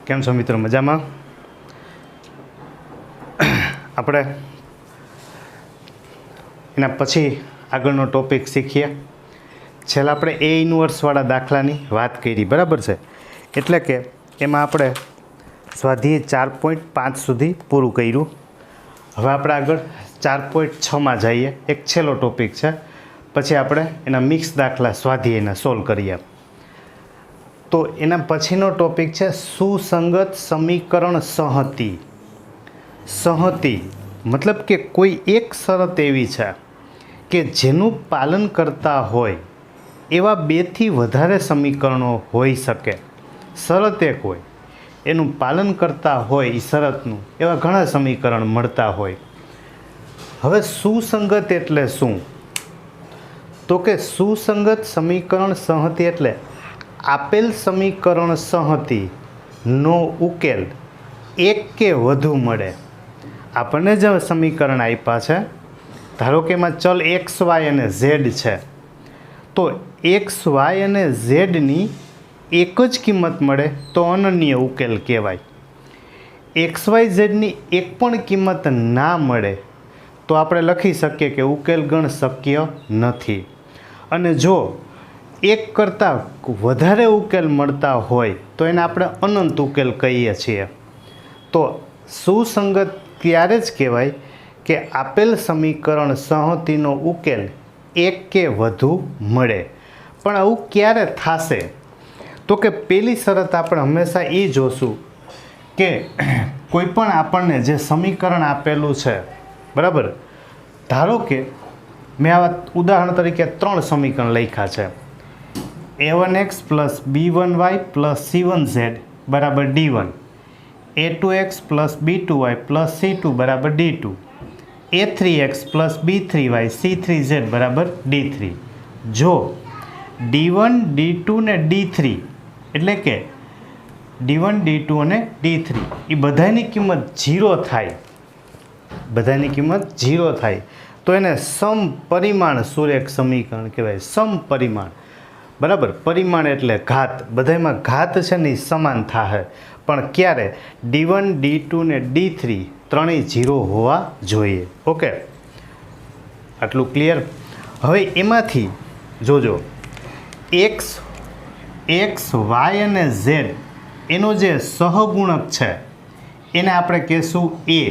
કેમ છો મિત્રો? મજામાં? આપણે એના પછી આગળનો ટોપિક શીખીએ. છેલ્લા આપણે એ ઇન્વર્સવાળા દાખલાની વાત કરી, બરાબર છે? એટલે કે એમાં આપણે સ્વાધ્યાય 4.5 સુધી પૂરું કર્યું. હવે આપણે આગળ 4.6માં જઈએ. એક છેલ્લો ટોપિક છે, પછી આપણે એના મિક્સ દાખલા સ્વાધ્યાયના સોલ્વ કરીએ. તો એના પછીનો ટોપિક છે સુસંગત સમીકરણ સંહતિ. સંહતિ મતલબ કે કોઈ એક શરત એવી છે કે જેનું પાલન કરતા હોય એવા 2 થી વધારે સમીકરણો હોઈ શકે. શરત એક હોય, એનું પાલન કરતા હોય એ શરતનું એવા ઘણા સમીકરણ મળતા હોય. હવે સુસંગત એટલે શું? તો કે સુસંગત સમીકરણ સંહતિ એટલે આપેલ સમીકરણ સંહતિનો ઉકેલ એક કે વધુ મળે. આપણને જે સમીકરણ આપ્યા છે, ધારો કે એમાં ચલ એક્સ વાય અને ઝેડ છે, તો એક્સ વાય અને ઝેડની એક જ કિંમત મળે તો અનન્ય ઉકેલ કહેવાય. એક્સ વાય ઝેડની એક પણ કિંમત ના મળે તો આપણે લખી શકીએ કે ઉકેલ ગણ શક્ય નથી. અને જો એક કરતાં વધારે ઉકેલ મળતા હોય તો એને આપણે અનંત ઉકેલ કહીએ છીએ. તો સુસંગત ત્યારે જ કહેવાય કે આપેલ સમીકરણ સંહતિનો ઉકેલ એક કે વધુ મળે. પણ આવું ક્યારે થશે? તો કે પહેલી શરત આપણે હંમેશા એ જોશું કે કોઈ પણ આપણને જે સમીકરણ આપેલું છે, બરાબર, ધારો કે મેં આવા ઉદાહરણ તરીકે 3 સમીકરણ લખ્યા છે. a1x plus b1y plus c1z બરાબર d1, a2x plus b2y plus c2 બરાબર d2, a3x plus b3y c3z બરાબર d3. જો d1 d2 ને d3 એટલે કે d1 d2 અને d3 એ બધાની કિંમત 0 થાય, બધાની કિંમત 0 થાય તો એને સમપરિમાણ સુરેખ સમીકરણ કહેવાય. સમપરિમાણ, બરાબર. પરિમાણ એટલે ઘાત, બધામાં ઘાત છે ને સમાન થાય. પણ ક્યારે? d1 d2 ને d3 ત્રણેય 0 હોવા જોઈએ. ઓકે, આટલું ક્લિયર? હવે એમાંથી જોજો એક્સ વાય અને ઝેડ એનો જે સહગુણક છે એને આપણે કહેશું એ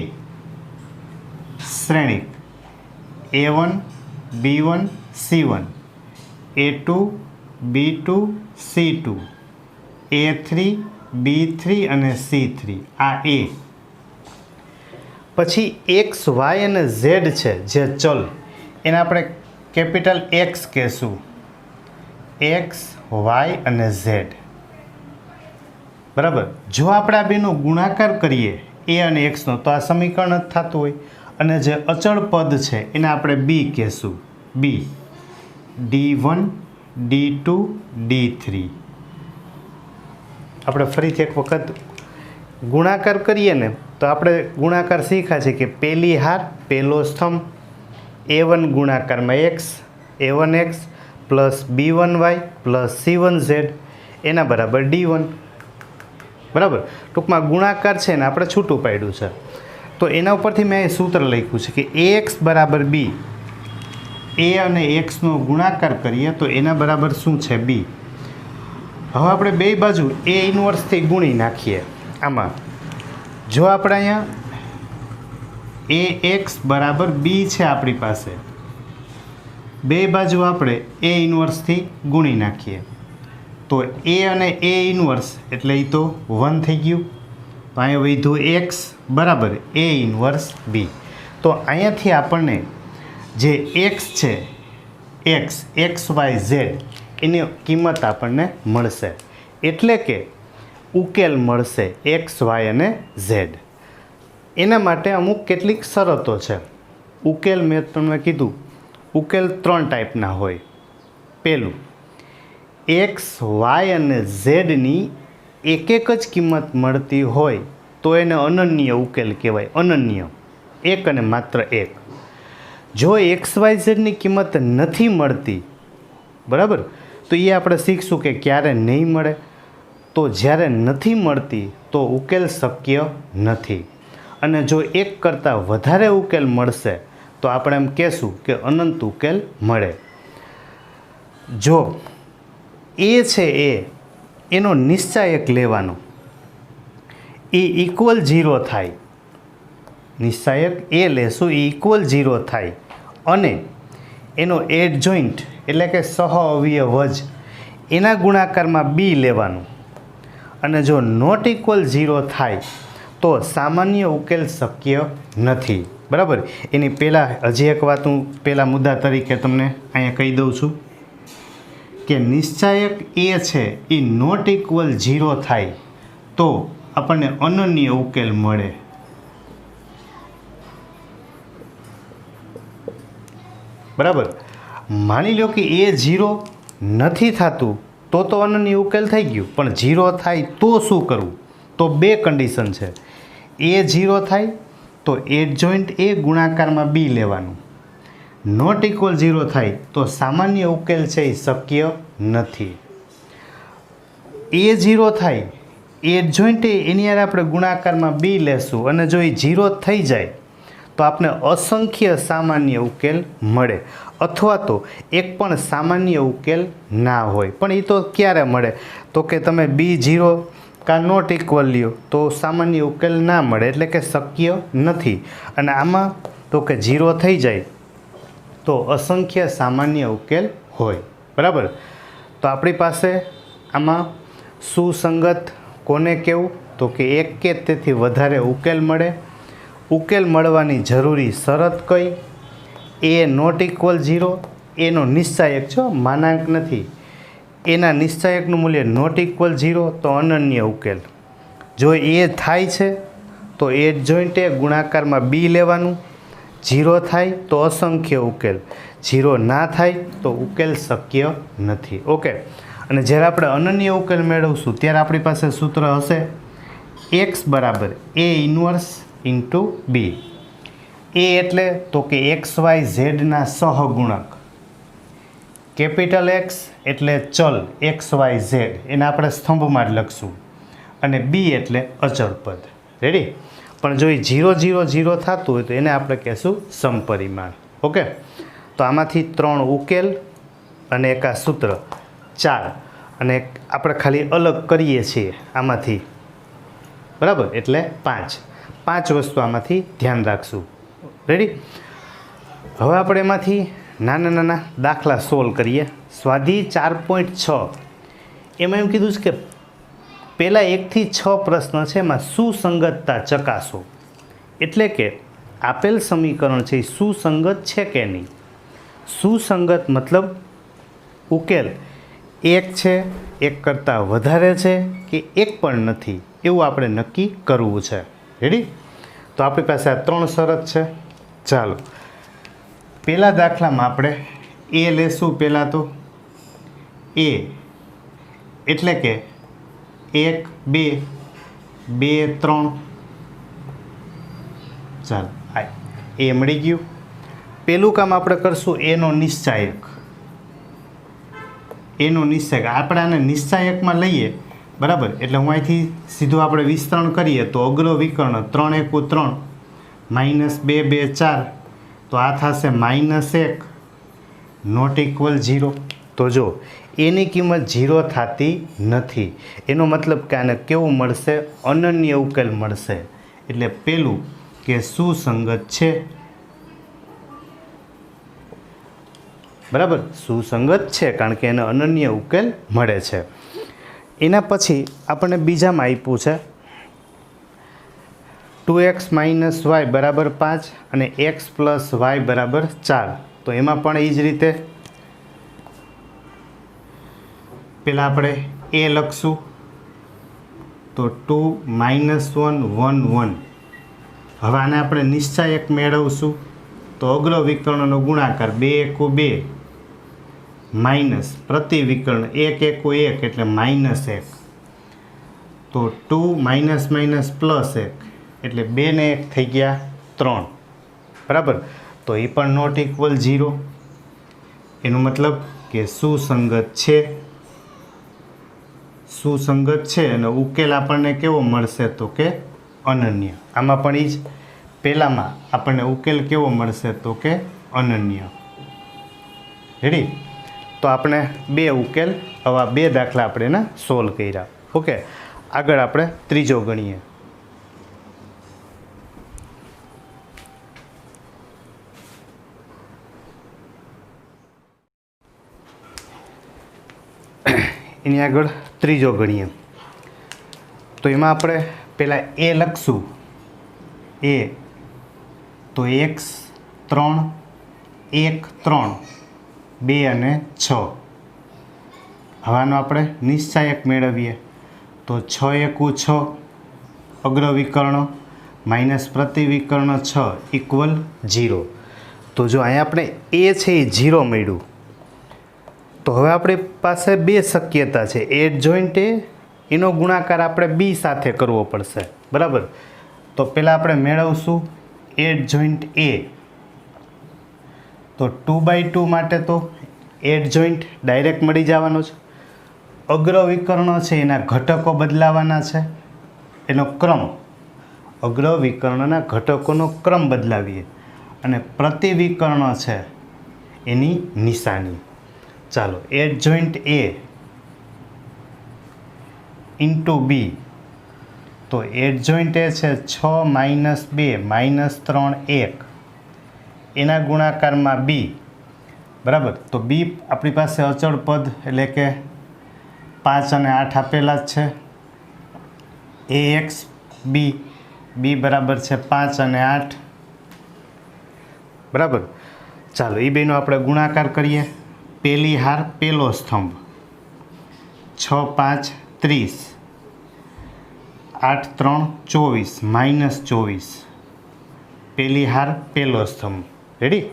શ્રેણિક, a1 b1 c1, a2 b2 c2, a3 b3 અને c3, આ એ. પછી એક્સ વાય અને ઝેડ છે જે ચલ, એને આપણે કેપિટલ એક્સ કહેશું. એક્સ વાય અને ઝેડ, બરાબર. જો આપણે આ બેનો ગુણાકાર કરીએ એ અને એક્સનો તો આ સમીકરણ જ થતું હોય. અને જે અચળ પદ છે એને આપણે બી કહેશું. બી d1 d2 d3. આપણે ફરીથી એક વખત ગુણાકાર કરીએ ને તો આપણે ગુણાકાર શીખ્યા છે કે પહેલી હાર પહેલો સ્તંભ, a1 ગુણાકારમાં x, a1x plus b1y plus c1z એના બરાબર d1, બરાબર. ટૂંકમાં ગુણાકાર છે ને આપણે છૂટું પાડ્યું છે. તો એના ઉપરથી મેં સૂત્ર લખ્યું છે કે ax બરાબર b. a અને xનો ગુણાકાર કરીએ તો એના બરાબર શું છે? b. હવે આપણે બે બાજુ a ઇન્વર્સથી ગુણી નાખીએ. આમાં જો આપણે અહીંયા ax બરાબર b છે આપણી પાસે, બે બાજુ આપણે a ઇન્વર્સથી ગુણી નાખીએ તો a અને a ઇન્વર્સ એટલે એ તો 1 થઈ ગયું. તો અહીંયા વધ્યું x બરાબર a ઇન્વર્સ b. તો અહીંયાથી આપણને જે x છે, એક્સ વાય ઝેડ એની કિંમત આપણને મળશે. એટલે કે ઉકેલ મળશે એક્સ વાય અને ઝેડ. એના માટે અમુક કેટલીક શરતો છે. ઉકેલ મેં તમને કીધું, ઉકેલ 3 ટાઈપના હોય. પહેલું, એક્સ વાય અને ઝેડની એક જ કિંમત મળતી હોય તો એને અનન્ય ઉકેલ કહેવાય. અનન્ય, એક અને માત્ર એક. જો એક્સ વાય ઝેડની કિંમત નથી મળતી, બરાબર, તો એ આપણે શીખશું કે ક્યારે નહીં મળે. તો જ્યારે નથી મળતી તો ઉકેલ શક્ય નથી, અને જો એક કરતાં વધારે ઉકેલ મળશે તો આપણે એમ કહેશું કે અનંત ઉકેલ મળે. જો એ છે એનો નિશ્ચાયક લેવાનો, એ ઇક્વલ 0 થાય, નિશ્ચાયક એ લેશું એ ઇક્વલ 0 થાય, અને એનો એડજોઇન્ટ એટલે કે સહ અવયવ જ એના ગુણાકારમાં બી લેવાનું, અને જો નોટ ઇક્વલ 0 થાય તો સામાન્ય ઉકેલ શક્ય નથી. બરાબર. એની પહેલાં હજી એક વાત હું પહેલાં મુદ્દા તરીકે તમને અહીંયા કહી દઉં છું કે નિશ્ચાયક એ છે એ નોટ ઇક્વલ 0 થાય તો આપણને અનન્ય ઉકેલ મળે. બરાબર. માની લો કે એ 0 નથી થતું તો અનન્ય ઉકેલ થઈ ગયું, પણ 0 થાય તો શું કરવું? તો બે કન્ડિશન છે. એ 0 થાય તો એડજોઇન્ટ એ ગુણાકારમાં બી લેવાનું, નોટ ઇક્વલ 0 થાય તો સામાન્ય ઉકેલ છે એ શક્ય નથી. એ 0 થાય એડજોઇન્ટ એની યાર આપણે ગુણાકારમાં બી લેશું, અને જો એ 0 થઈ જાય તો આપણે અસંખ્ય સામાન્ય ઉકેલ મળે, અથવા તો એક પણ સામાન્ય ઉકેલ ના હોય. પણ એ તો ક્યારે મળે? તો કે તમે બી 0 કા નોટ ઇક્વલ લ્યો તો સામાન્ય ઉકેલ ના મળે, એટલે કે શક્ય નથી. અને આમાં તો કે 0 થઈ જાય તો અસંખ્ય સામાન્ય ઉકેલ હોય. બરાબર. તો આપણી પાસે આમાં સુસંગત કોને કહેવું? તો કે એક કે તેથી વધારે ઉકેલ મળે. ઉકેલ મળવાની જરૂરી શરત કઈ? એ નોટ ઇક્વલ 0, એનો નિશ્ચાયક છો, માનાંક નથી, એના નિશ્ચાયકનું મૂલ્ય નોટ ઇક્વલ 0 તો અનન્ય ઉકેલ. જો એ થાય છે તો એડજોઇન્ટ એ ગુણાકારમાં બી લેવાનું, 0 થાય તો અસંખ્ય ઉકેલ, 0 ના થાય તો ઉકેલ શક્ય નથી. ઓકે. અને જ્યારે આપણે અનન્ય ઉકેલ મેળવશું ત્યારે આપણી પાસે સૂત્ર હશે x બરાબર એ ઇન્વર્સ ઇન્ટુ બી. એ એટલે તો કે XYZના સહગુણક, કેપિટલ X એટલે ચલ XYZ, એને આપણે સ્તંભમાં જ લખશું, અને બી એટલે અચળ પદ. રેડી. પણ જો એ 0 0 0 થતું હોય તો એને આપણે કહેશું સમપરિમાણ. ઓકે. તો આમાંથી 3 ઉકેલ અને એક આ સૂત્ર 4, અને આપણે ખાલી અલગ કરીએ છીએ આમાંથી. બરાબર. એટલે 5 વસ્તુ આમાંથી ધ્યાન રાખશું. રેડી. હવે આપણે એમાંથી નાના નાના દાખલા સોલ્વ કરીએ. સ્વાધ્યાય 4.6 એમાં એમ કીધું છે કે પહેલાં 1 થી 6 પ્રશ્ન છે, એમાં સુસંગતતા ચકાસો. એટલે કે આપેલ સમીકરણ છે એ સુસંગત છે કે નહીં. સુસંગત મતલબ ઉકેલ એક છે, એક કરતાં વધારે છે, કે એક પણ નથી, એવું આપણે નક્કી કરવું છે. રેડી. તો આપણી પાસે આ 3 શરત છે. ચાલો પહેલા દાખલામાં આપણે એ લેશું. પહેલાં તો એ એટલે કે 1 2 2 3. ચાલો આ એ મળી ગયું. પહેલું કામ આપણે કરશું એનો નિશ્ચાયક. એનો નિશ્ચાયક આપણે આને નિશ્ચાયકમાં લઈએ. બરાબર. એટલે હું અહીંથી સીધું આપણે વિસ્તરણ કરીએ તો અગ્ર વિકર્ણ 3 × 1 = 3, -2 2 4, તો આ થશે -1 નોટ ઇક્વલ 0. તો જો એની કિંમત 0 થતી નથી, એનો મતલબ કે આને કેવું મળશે? અનન્ય ઉકેલ મળશે. એટલે પેલું કે સુસંગત છે. બરાબર. સુસંગત છે કારણ કે એને અનન્ય ઉકેલ મળે છે. એના પછી આપણને બીજામાં આપ્યું છે 2x - y = 5 અને x + y = 4. તો એમાં પણ એ જ રીતે પહેલાં આપણે એ લખશું તો 2 - 1 1 1. હવે આને આપણે નિશ્ચાયક મેળવશું તો અગ્ર વિકર્ણનો ગુણાકાર 2 × 1 = 2, માઇનસ પ્રતિ વિકર્ણ 1 × 1 = 1 એટલે -1. તો 2 - +1 એટલે 2 ને 1 થઈ ગયા 3. બરાબર. તો એ પણ નોટ ઇક્વલ 0. એનો મતલબ કે સુસંગત છે. સુસંગત છે અને ઉકેલ આપણને કેવો મળશે તો કે અનન્ય. આમાં પણ એ જ પહેલામાં આપણને ઉકેલ કેવો મળશે તો કે અનન્ય. રેડી? તો આપણે બે ઉકેલ આવા બે દાખલા આપણે એના સોલ્વ કર્યા. ઓકે, આગળ આપણે ત્રીજો ગણીએ. એની આગળ ત્રીજો ગણીએ. તો એમાં આપણે પહેલાં એ લખશું. એ તો x 3 1 3 2 અને 6. હવાનો આપણે નિશ્ચાયક મેળવીએ તો 6 એકુ 6 અગ્રવિકર્ણ માઇનસ પ્રતિવિકર્ણ 6 ઇક્વલ 0. તો જો અહીંયા આપણે એ છે એ 0 મળ્યું. તો હવે આપણી પાસે બે શક્યતા છે. એડજોઇન્ટ એ એનો ગુણાકાર આપણે બી સાથે કરવો પડશે. બરાબર? તો પહેલાં આપણે મેળવશું એડજોઇન્ટ એ. તો 2/2 માટે તો એડજોઇન્ટ ડાયરેક્ટ મળી જવાનો છે. અગ્રવિકર્ણ છે એના ઘટકો બદલાવાના છે, એનો ક્રમ. અગ્રવિકર્ણના ઘટકોનો ક્રમ બદલાવીએ અને પ્રતિવિકર્ણ છે એની નિશાની. ચાલો, એડજોઇન્ટ એ ઇન્ટુ બી. તો એડજોઇન્ટ એ છે 6 - 2 - 3 1 એના ગુણાકારમાં બી. બરાબર? તો બી આપણી પાસે અચળ પદ એટલે કે 5 અને 8 આપેલા જ છે. ax બી, બી બરાબર છે 5 અને 8. બરાબર? ચાલો, એ બેનો આપણે ગુણાકાર કરીએ. પહેલી હાર પહેલો સ્તંભ 6 5 30, 8 3 24 -24. પહેલી હાર પહેલો સ્તંભ. રેડી?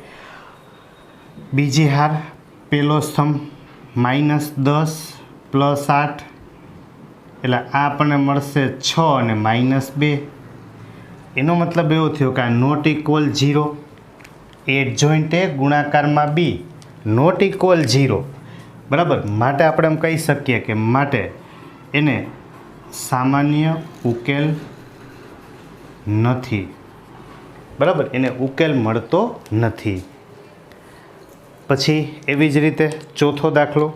બીજી હાર પહેલો સ્તંભ -10 +8 એટલે આ આપણને મળશે 6 અને -2. એનો મતલબ એવો થયો કે આ નોટ ઇક્વલ 0. એડજોઇન્ટ એ ગુણાકારમાં બી નોટ ઇક્વલ 0. બરાબર? માટે આપણે એમ કહી શકીએ કે માટે એને સામાન્ય ઉકેલ નથી. બરાબર? એને ઉકેલ મળતો નથી. પછી એવી જ રીતે ચોથો દાખલો.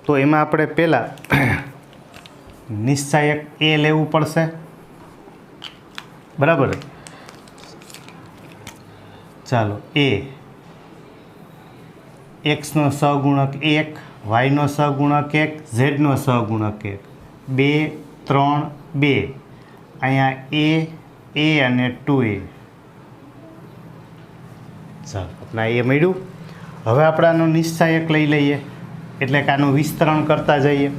તો એમાં આપણે પહેલાં નિશ્ચાયક એ લેવું પડશે. બરાબર? ચાલો, એ એક્સનો સહગુણક 1, વાયનો સહગુણક 1, ઝેડનો સહગુણક 1. 2 3 2. અહીંયા એ અને 2a. ચાલો, આપણે એ મળ્યું. હવે આપણે આનું નિશ્ચાયક લઈ લઈએ એટલે કે આનું વિસ્તરણ કરતા જઈએ.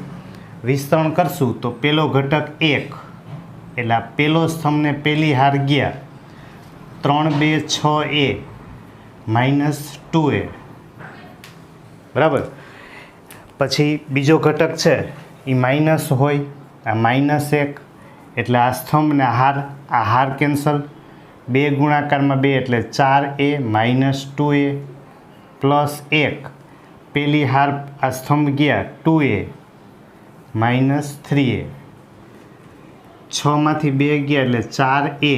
વિસ્તરણ કરશું તો પહેલો ઘટક 1 એટલે આ પહેલો સ્તંભને પહેલી હાર ગયા 3 2 6a -2a. બરાબર? પછી બીજો ઘટક છે એ માઇનસ હોય, આ -1 એટલે આ સ્તંભને આ હાર કેન્સલ. 2 ગુણાકારમાં 2 એટલે 4a -2a +1. પહેલી હાર આ સ્તંભ ગયા 2a -3a. 6 માંથી 2 ગયા એટલે 4a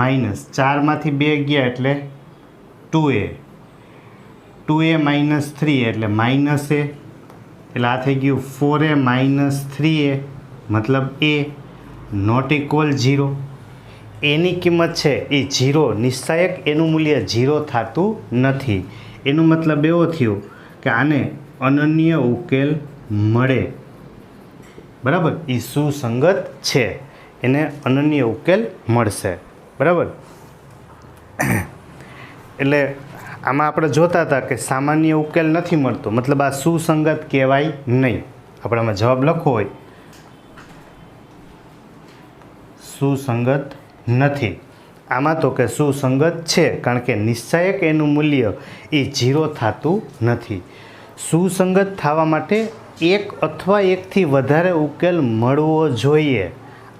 -4 માંથી 2 ગયા એટલે 2a. 2a -3 એટલે -a એટલે આ થઈ ગયું 4a -3a મતલબ a નોટ ઇક્વલ 0. એની કિંમત છે એ 0 નિશ્ચાયક એનું મૂલ્ય 0 થતું નથી. એનો મતલબ એવો થયો કે આને અનન્ય ઉકેલ મળે. બરાબર? એ સુસંગત છે, એને અનન્ય ઉકેલ મળશે. બરાબર? એટલે આમાં આપણે જોતા હતા કે સામાન્ય ઉકેલ નથી મળતો, મતલબ આ સુસંગત કહેવાય નહીં. આપણે આમાં જવાબ લખવો હોય સુસંગત નથી. આમાં તો કે સુસંગત છે કારણ કે નિશ્ચાયક એનું મૂલ્ય એ 0 થતું નથી. સુસંગત થવા માટે એક અથવા એકથી વધારે ઉકેલ મળવો જોઈએ.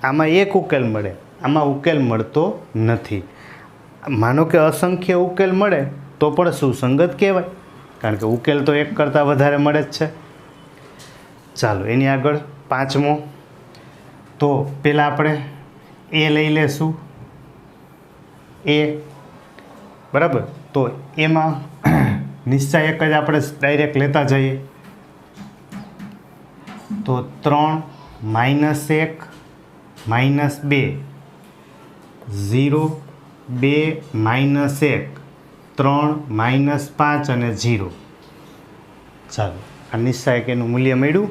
આમાં એક ઉકેલ મળે, આમાં ઉકેલ મળતો નથી. માનો કે અસંખ્ય ઉકેલ મળે તો પણ સુસંગત કહેવાય કારણ કે ઉકેલ તો એક કરતાં વધારે મળે જ છે. ચાલો એની આગળ પાંચમો, તો પહેલાં આપણે એ લઈ લેશું, એ બરાબર. તો એમાં નિશ્ચયક જ આપણે ડાયરેક્ટ લેતા જઈએ, તો 3 -1 -2 0 2 -1 3 -5 અને 0. ચાલો આ નિશ્ચયક એનું મૂલ્ય મળ્યું.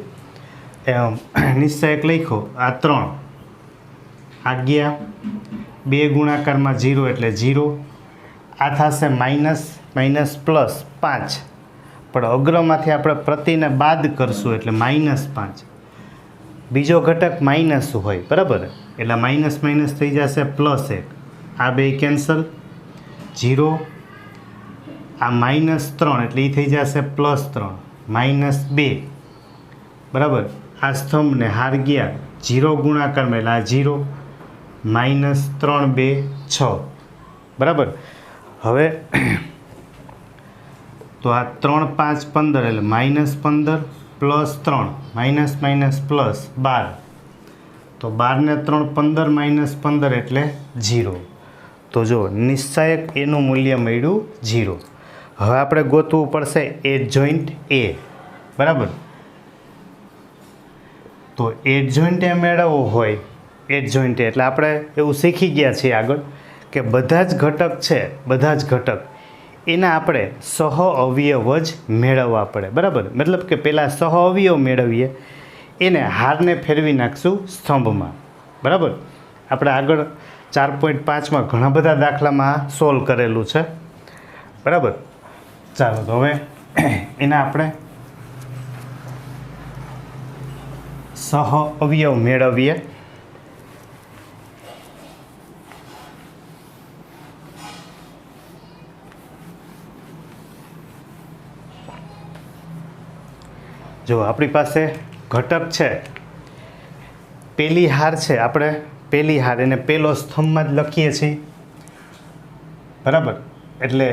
નિશ્ચયક લખો આ 3 આ ગયા 2 ગુણાકારમાં 0 એટલે 0. આ થશે માઇનસ માઇનસ પ્લસ 5, પણ અગ્રમાંથી આપણે પ્રતિને બાદ કરશું એટલે -5. બીજો ઘટક માઇનસ હોય બરાબર, એટલે માઇનસ માઇનસ થઈ જશે +1. આ બે કેન્સલ, 0 આ -3 એટલે એ થઈ જશે +3 -2 બરાબર. આ સ્તંભને હાર ગયા 0 ગુણાકારમાં એટલે આ 0 -3 2 6 બરાબર. હવે તો આ 3 5 15 એટલે -15 +3 માઇનસ માઇનસ પ્લસ 12, તો 12 ને 3 15 -15 એટલે 0. તો જો નિશ્ચયક એનું મૂલ્ય મળ્યું 0. હવે આપણે ગોતવું પડશે એડજોઇન્ટ એ બરાબર. તો એડજોઇન્ટ એ મેળવવો હોય, એડજોઇન્ટ એટલે આપણે એવું શીખી ગયા છીએ આગળ કે બધા જ ઘટક છે, બધા જ ઘટક એના આપણે સહ અવયવ જ મેળવવા પડે બરાબર. મતલબ કે પહેલાં સહ અવયવ મેળવીએ, એને હારને ફેરવી નાખશું સ્તંભમાં બરાબર. આપણે આગળ 4.5માં ઘણા બધા દાખલામાં સોલ્વ કરેલું છે બરાબર. ચાલો તો હવે એના આપણે સહ અવયવ મેળવીએ. જો આપણી પાસે ઘટક છે, પહેલી હાર છે, આપણે પહેલી હાર એને પહેલો સ્તંભમાં જ લખીએ છીએ બરાબર. એટલે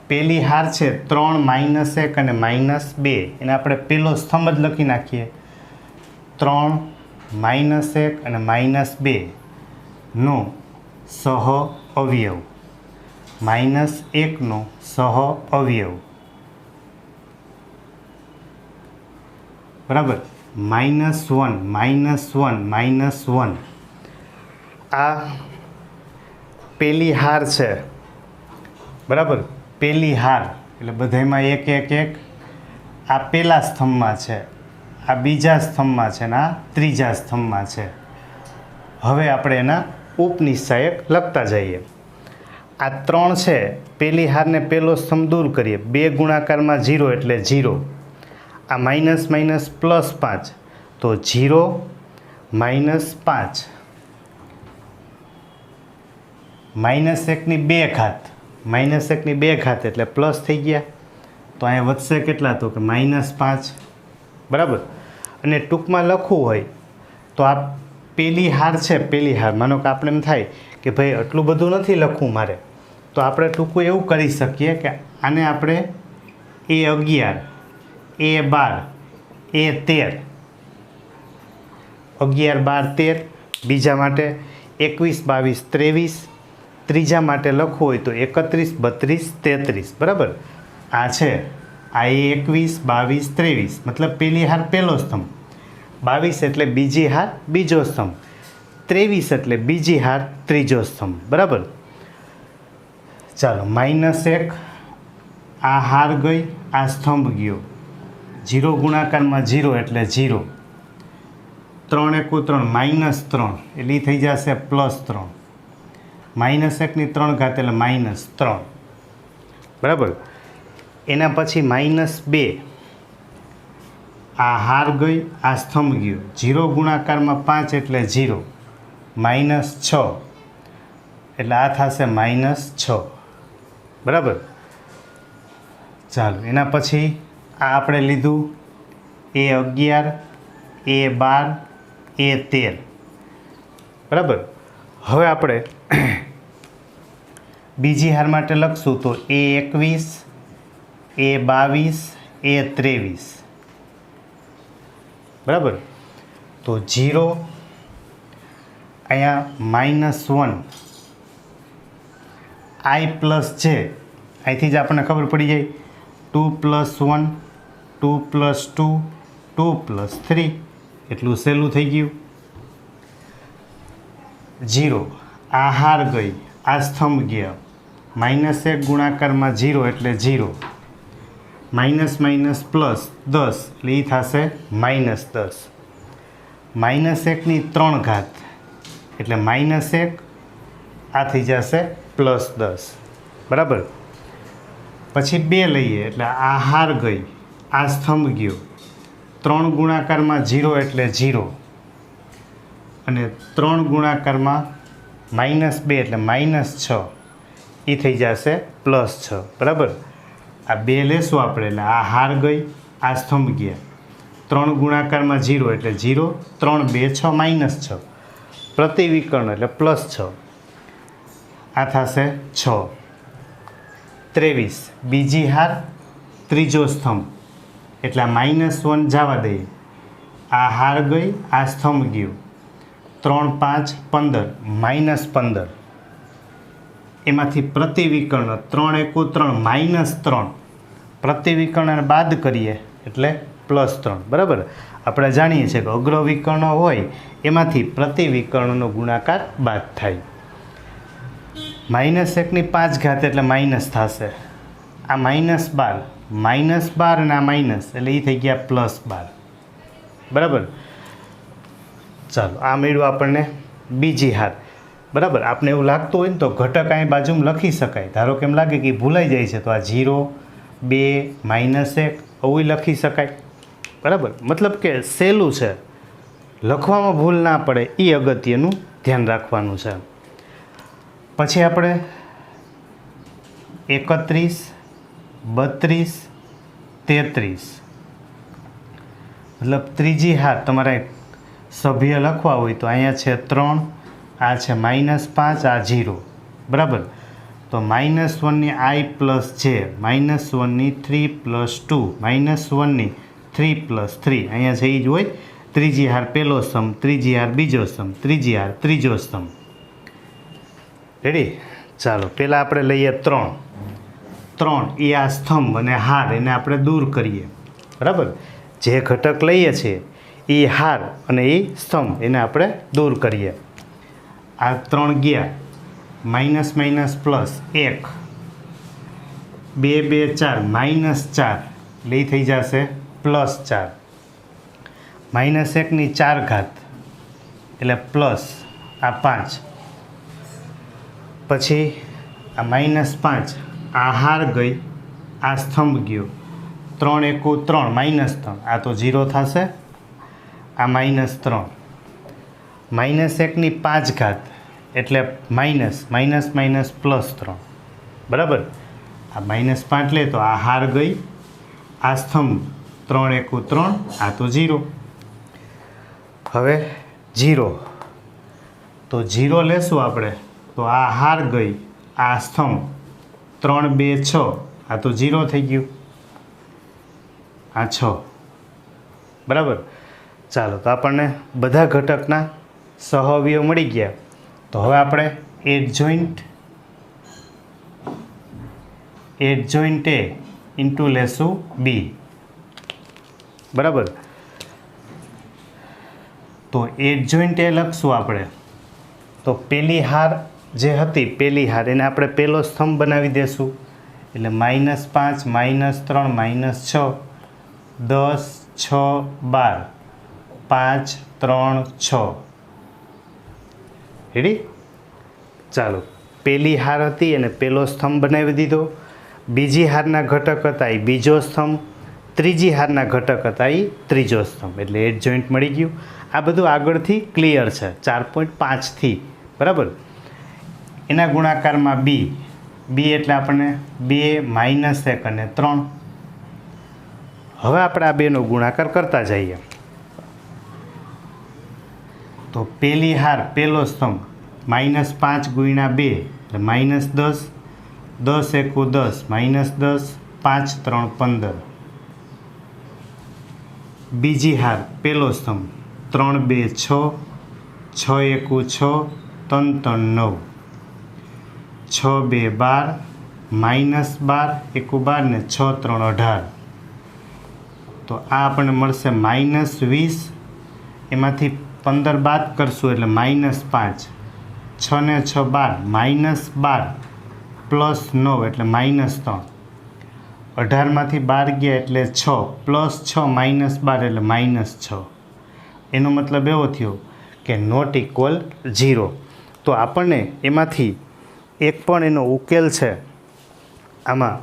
પહેલી હાર છે 3 -1 અને -2, એને આપણે પહેલો સ્તંભ જ લખી નાખીએ. 3 -1 અને -2 નો સહ અવયવ, -1 નો સહ અવયવ બરાબર. -1 -1 -1 આ પહેલી હાર છે બરાબર. પહેલી હાર એટલે બધામાં 1 1 1. આ પહેલા સ્તંભમાં છે, આ બીજા સ્તંભમાં છે ને આ ત્રીજા સ્તંભમાં છે. હવે આપણે એના ઉપનિશ્ચયક લખતા જઈએ. આ 3 છે, પહેલી હારને પહેલો સ્તંભ દૂર કરીએ, 2 ગુણાકારમાં 0 એટલે 0. આ માઇનસ માઇનસ +5, તો 0 -5 -1 ની 2 ઘાત, -1 ની 2 ઘાત એટલે પ્લસ થઈ ગયા. તો અહીંયા વધશે કેટલા, તો કે -5 બરાબર. અને ટૂંકમાં લખવું હોય તો આ પહેલી હાર છે, પહેલી હાર માનો કે આપણે એમ થાય કે ભાઈ આટલું બધું નથી લખવું મારે, તો આપણે ટૂંકું એવું કરી શકીએ કે આને આપણે A11 A12 A13 11 12 13, બીજા માટે 21 22 23, ત્રીજા માટે લખવું હોય તો 31 32 33 બરાબર. આ છે આ 21 22 23 મતલબ પહેલી હાર પહેલો સ્તંભ, 22 એટલે બીજી હાર બીજો સ્તંભ, 23 એટલે બીજી હાર ત્રીજો સ્તંભ બરાબર. ચાલો -1 આ હાર ગઈ, આ સ્તંભ ગયો, 0 ગુણાકારમાં 0 એટલે 0, 3 × 3 -3 એટલે થઈ જશે +3, -1 ની 3 ઘાત એટલે -3 બરાબર. એના પછી -2 આ હાર ગઈ, આ સ્તંભ ગયો, 0 ગુણાકારમાં 5 એટલે 0, -6 એટલે આ થશે -6 બરાબર. ચાલો એના પછી આ આપણે લીધું A11 A12 A13 બરાબર. હવે આપણે બીજી હાર માટે લખશું તો A21 A22 A23 બરાબર. તો 0 અહીંયા -1 i પ્લસ જે, અહીંથી જ આપણને ખબર પડી જાય 2 + 1 2 + 2 2 + 3 એટલું સહેલું થઈ ગયું. 0 આ હાર ગઈ, આ સ્તંભ ગયા, -1 ગુણાકારમાં 0 એટલે 0, માઇનસ માઇનસ પ્લસ 10 એટલે એ થશે -10, -1ની 3 ઘાત એટલે -1 આ થઈ જશે +10, બરાબર. પછી 2 લઈએ એટલે આ હાર ગઈ, આ સ્તંભ ગયો, 3 ગુણાકારમાં 0 એટલે 0 અને 3 ગુણાકારમાં -2 એટલે -6 એ થઈ જશે +6, બરાબર. આ 2 લેશું આપણે એટલે આ હાર ગઈ, આ સ્તંભ ગયા, 3 ગુણાકારમાં 0 એટલે 0, 3 2 6 -6, પ્રતિવિકર્ણ એટલે +6, આ થશે 6. 23 બીજી હાર, ત્રીજો સ્તંભ એટલે -1 જવા દઈએ, આ હાર ગઈ, આ સ્તંભ ગયો, 3 5 15 -15, એમાંથી પ્રતિવિકર્ણ 3 × 3 -3, પ્રતિવિકર્ણ બાદ કરીએ એટલે +3, બરાબર. આપણે જાણીએ છીએ કે અગ્રવિકર્ણ હોય એમાંથી પ્રતિવિકર્ણનો ગુણાકાર બાદ થાય. -1ની 5 ઘાત એટલે માઇનસ થશે, આ -12 -12 અને આ માઇનસ એટલે એ થઈ ગયા +12, બરાબર. ચાલો આ મળ્યું આપણને બીજી હાર, બરાબર. આપણે એવું લાગતું હોય ને તો ઘટક અહીં બાજુમાં લખી શકાય. ધારો કે એમ લાગે કે ભૂલાઈ જાય છે તો આ 0 2 -1 આવું લખી શકાય, બરાબર. મતલબ કે સહેલું છે, લખવામાં ભૂલ ના પડે એ અગત્યનું ધ્યાન રાખવાનું છે. પછી આપણે 31 32 33 મતલબ ત્રીજી હાર તમારે સભ્ય લખવા હોય તો અહીંયા છે 3, આ છે -5, આ 0, બરાબર. તો -1ની i પ્લસ જે, -1ની 3 + 2, -1ની 3 + 3, અહીંયા છે એ જ હોય. ત્રીજી હાર પહેલો સ્તંભ, ત્રીજી હાર બીજો સ્તંભ, ત્રીજી હાર ત્રીજો સ્તંભ. રેડી. ચાલો પહેલાં આપણે લઈએ 3 એ આ સ્તંભ અને હાર એને આપણે દૂર કરીએ, બરાબર. જે ઘટક લઈએ છીએ એ હાર અને એ સ્તંભ એને આપણે દૂર કરીએ. આ 3 ગયા, માઇનસ માઇનસ પ્લસ 1 2 2 4 -4 એટલે એ થઈ જશે +4, -1ની 4 ઘાત એટલે પ્લસ આ 5, પછી આ -5 આ હાર ગઈ, આ સ્તંભ ગયો, 3 × 3 -3 આ તો 0 થશે, આ -3, -1ની 5 ઘાત એટલે માઇનસ +3, બરાબર. આ -5 લે તો આ હાર ગઈ, આ સ્તંભ, 3 × 3 આ તો 0. હવે 0 તો 0 લેશું આપણે તો આ હાર ગઈ, આ સ્તંભ, 3 2 6 આ તો 0 થઈ ગયું, આ 6, બરાબર. ચાલો તો આપણને બધા ઘટકના સહઅવયવ મળી ગયા. તો હવે આપણે એડજોઇન્ટ A ઇન્ટુ લેશું B, બરાબર. તો એડજોઇન્ટ A લખશું આપણે. તો પેલી હાર જે હતી, પેલી હાર એને આપણે પહેલો સ્તંભ બનાવી દેશું એટલે -5 -3 -6 10 6 12 5 3 6, રેડી. ચાલો પેલી હાર હતી અને પહેલો સ્તંભ બનાવી દીધો, બીજી હારના ઘટક હતા એ બીજો સ્તંભ, ત્રીજી હારના ઘટક હતા એ ત્રીજો સ્તંભ, એટલે એડજોઇન્ટ મળી ગયું. આ બધું આગળથી ક્લિયર છે 4.5થી, બરાબર. એના ગુણાકારમાં b એટલે આપણને 2 -1 અને 3. હવે આપણે આ બેનો ગુણાકાર કરતા જઈએ. તો પેલી હાર પહેલો સ્તંભ -5 × 2 એટલે -10, 10 × 10 -10, 5 3 15, બીજી હાર પહેલો સ્તંભ 3 2 6 6 1 6 3 3 9 6 2 12 -12 1 12 ને 6 3 18 તો આ આપણને મળશે -20 એમાંથી 15 બાદ કરશું એટલે -5 6 ને 6 12 -12 +9 એટલે -3 18માંથી 12 ગયા એટલે 6 +6 -12 એટલે -6 એનો મતલબ એવો થયો કે નોટ ઇક્વલ 0 તો આપણને એમાંથી એક પણ એનો ઉકેલ છે આમાં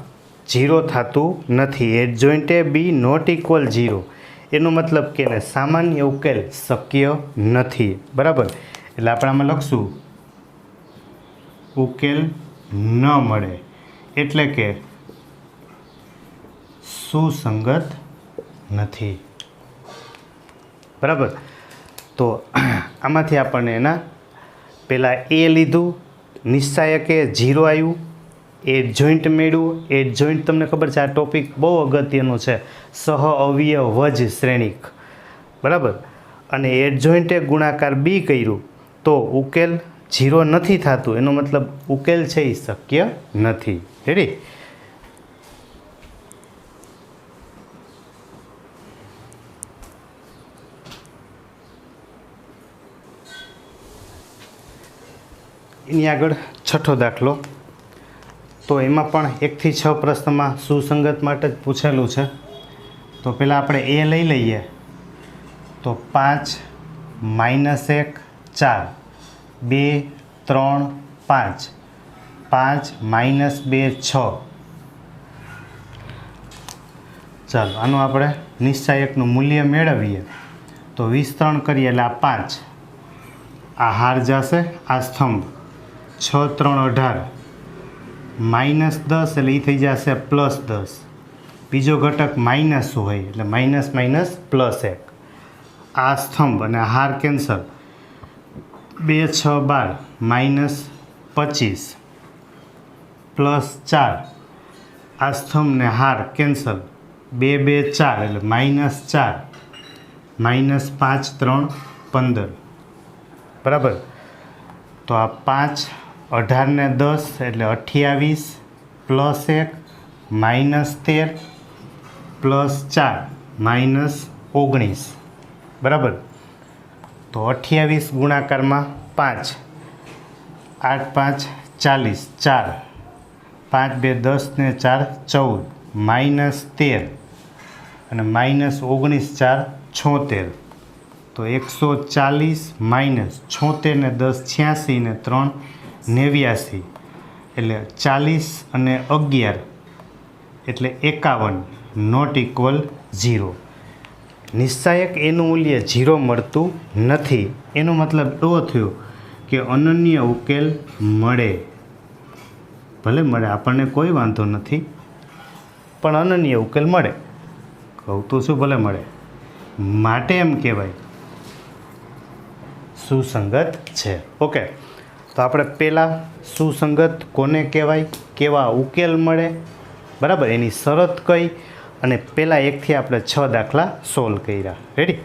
0 થતું નથી adjoint A B not equal 0 એનો મતલબ કે એને સામાન્ય ઉકેલ શક્ય નથી બરાબર એટલે આપણે આમાં લખશું ઉકેલ ન મળે એટલે કે સુસંગત નથી બરાબર તો આમાંથી આપણને એના પહેલાં એ લીધું નિશ્ચાયકે 0 આવ્યું એડજોઇન્ટ મેળવ્યું એડજોઇન્ટ તમને ખબર છે આ ટોપિક બહુ અગત્યનો છે સહ અવયવજ શ્રેણિક બરાબર અને એડજોઇન્ટે ગુણાકાર બી કર્યું તો ઉકેલ 0 નથી થતું એનો મતલબ ઉકેલ છે એ શક્ય નથી રેડી એની આગળ છઠ્ઠો દાખલો તો એમાં પણ 1 થી 6 પ્રશ્નમાં સુસંગત માટે જ પૂછેલું છે તો પહેલાં આપણે એ લઈ લઈએ તો 5 -1 4 2 3 5 5 -2 6 ચાલો આનું આપણે નિશ્ચાયકનું મૂલ્ય મેળવીએ તો 23 કરીએ એટલે આ 5 આ હાર જશે આ સ્તંભ 6 3 18 -10 એટલે એ થઈ જશે +10 બીજો ઘટક માઇનસ હોય એટલે માઇનસ +1 આ સ્તંભ અને હાર કેન્સલ 2 6 12 -25 +4 આ સ્તંભ ને હાર કેન્સલ 2 2 4 એટલે -4 -5 3 15 બરાબર તો આ 5 18 ને 10 એટલે 28 +1 -13 +4 -19 બરાબર તો 28 ગુણાકારમાં 5 8 5 40 4 5 2 10 ને 4 14 -13 અને -19 4 76 તો 140 -76 ને 10 86 ને 3 89 એટલે 40 અને 11 એટલે 51 નોટ ઇક્વલ 0 નિશ્ચાયક એનું મૂલ્ય 0 મળતું નથી એનો મતલબ એવો થયો કે અનન્ય ઉકેલ મળે ભલે મળે આપણને કોઈ વાંધો નથી પણ અનન્ય ઉકેલ મળે કહું તો શું ભલે મળે માટે એમ કહેવાય સુસંગત છે ઓકે તો આપણે પહેલાં સુસંગત કોને કહેવાય કેવા ઉકેલ મળે બરાબર એની શરત કઈ અને પહેલાં 1 થી આપણે 6 દાખલા સોલ્વ કર્યા રેડી